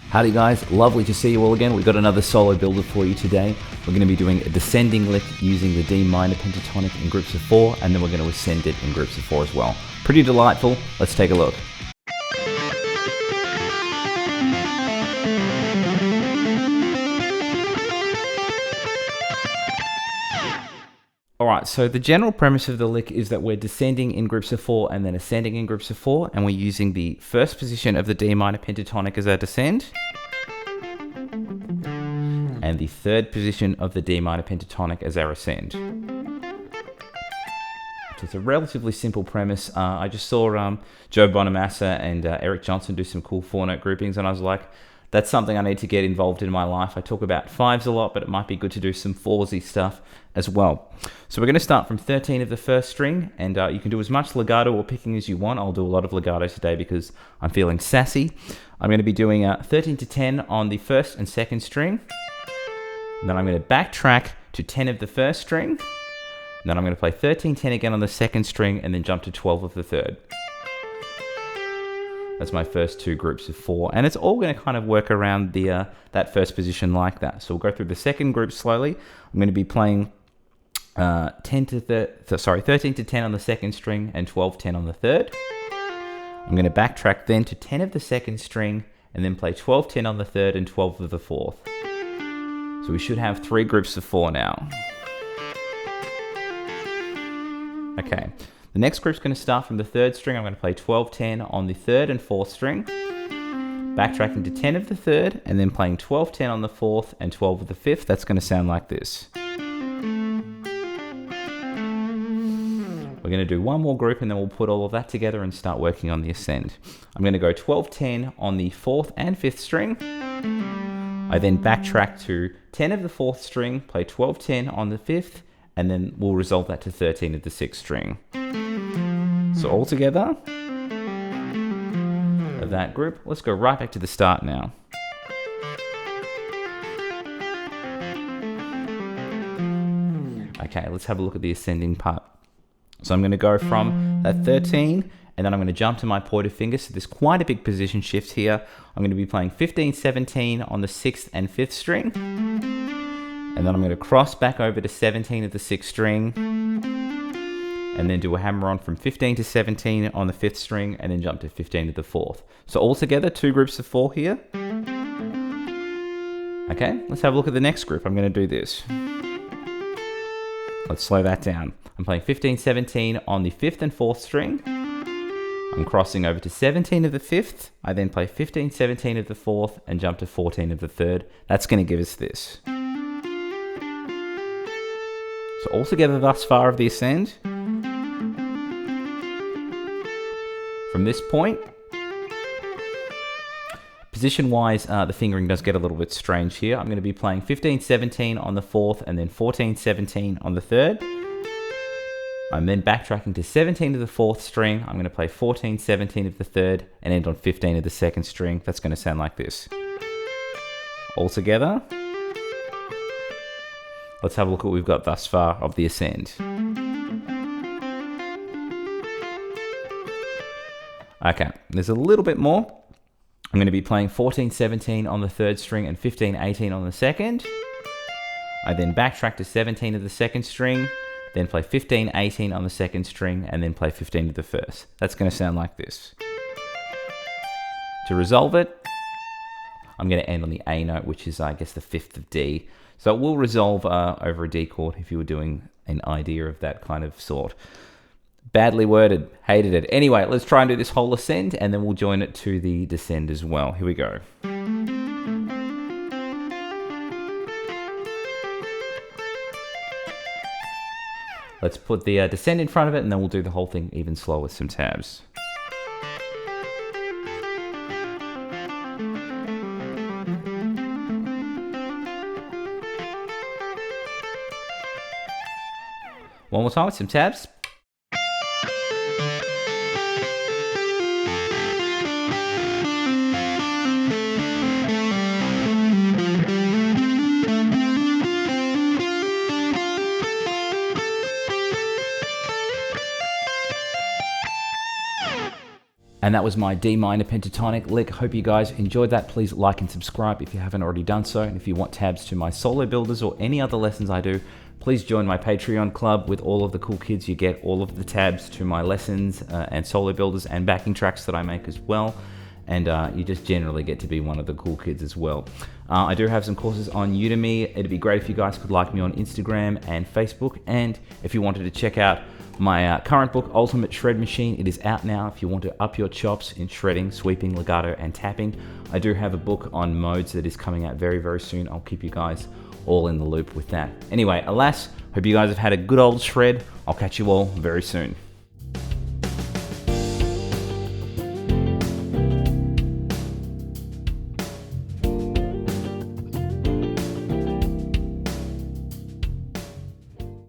Howdy guys, lovely to see you all again. We've got another solo builder for you today. We're going to be doing a descending lick using the D minor pentatonic in groups of 4, and then we're going to ascend it in groups of 4 as well. Pretty delightful. Let's take a look. Alright, so the general premise of the lick is that we're descending in groups of 4 and then ascending in groups of 4, and we're using the first position of the D minor pentatonic as our descend, and the third position of the D minor pentatonic as our ascend. So it's a relatively simple premise. I just saw Joe Bonamassa and Eric Johnson do some cool 4-note groupings, and I was like, that's something I need to get involved in my life. I talk about 5s a lot, but it might be good to do some 4s-y stuff as well. So we're going to start from 13 of the first string, and you can do as much legato or picking as you want. I'll do a lot of legato today because I'm feeling sassy. I'm going to be doing 13 to 10 on the first and second string. And then I'm going to backtrack to 10 of the first string. And then I'm going to play 13, 10 again on the second string, and then jump to 12 of the third. That's my first 2 groups of 4, and it's all going to kind of work around the that first position like that. So we'll go through the second group slowly. I'm going to be playing 13 to 10 on the second string and 12, 10 on the third. I'm going to backtrack then to 10 of the second string and then play 12, 10 on the third and 12 of the fourth. So we should have 3 groups of 4 now. Okay. The next group's going to start from the third string. I'm going to play 12, 10 on the third and fourth string, backtracking to 10 of the third, and then playing 12, 10 on the fourth and 12 of the fifth. That's going to sound like this. We're going to do one more group, and then we'll put all of that together and start working on the ascend. I'm going to go 12, 10 on the fourth and fifth string. I then backtrack to 10 of the fourth string, play 12, 10 on the fifth, and then we'll resolve that to 13 of the sixth string. So all together, of that group, let's go right back to the start now. Okay, let's have a look at the ascending part. So I'm going to go from that 13, and then I'm going to jump to my pointer finger, so there's quite a big position shift here. I'm going to be playing 15, 17 on the 6th and 5th string, and then I'm going to cross back over to 17 of the 6th string, and then do a hammer on from 15 to 17 on the 5th string, and then jump to 15 of the 4th. So altogether, 2 groups of 4 here. Okay, let's have a look at the next group. I'm going to do this. Let's slow that down. I'm playing 15, 17 on the 5th and 4th string. I'm crossing over to 17 of the 5th. I then play 15, 17 of the 4th, and jump to 14 of the 3rd. That's going to give us this. So altogether thus far of the ascend, from this point, position-wise, the fingering does get a little bit strange here. I'm going to be playing 15, 17 on the 4th, and then 14, 17 on the 3rd. I'm then backtracking to 17 of the 4th string. I'm going to play 14, 17 of the 3rd, and end on 15 of the 2nd string. That's going to sound like this. All together, let's have a look at what we've got thus far of the ascend. Okay, there's a little bit more. I'm going to be playing 14, 17 on the 3rd string and 15, 18 on the 2nd. I then backtrack to 17 of the 2nd string, then play 15, 18 on the 2nd string, and then play 15 of the 1st. That's going to sound like this. To resolve it, I'm going to end on the A note, which is, I guess, the 5th of D. So it will resolve over a D chord if you were doing an idea of that kind of sort. Badly worded, hated it. Anyway, let's try and do this whole ascend, and then we'll join it to the descend as well. Here we go. Let's put the descend in front of it, and then we'll do the whole thing even slower with some tabs. One more time with some tabs. And that was my D minor pentatonic lick. Hope you guys enjoyed that. Please like and subscribe if you haven't already done so. And if you want tabs to my solo builders or any other lessons I do, please join my Patreon club with all of the cool kids. You get all of the tabs to my lessons and solo builders and backing tracks that I make as well. And you just generally get to be one of the cool kids as well. I do have some courses on Udemy. It'd be great if you guys could like me on Instagram and Facebook. And if you wanted to check out my current book, Ultimate Shred Machine, it is out now if you want to up your chops in shredding, sweeping, legato, and tapping. I do have a book on modes that is coming out very, very soon. I'll keep you guys all in the loop with that. Anyway, alas, hope you guys have had a good old shred. I'll catch you all very soon.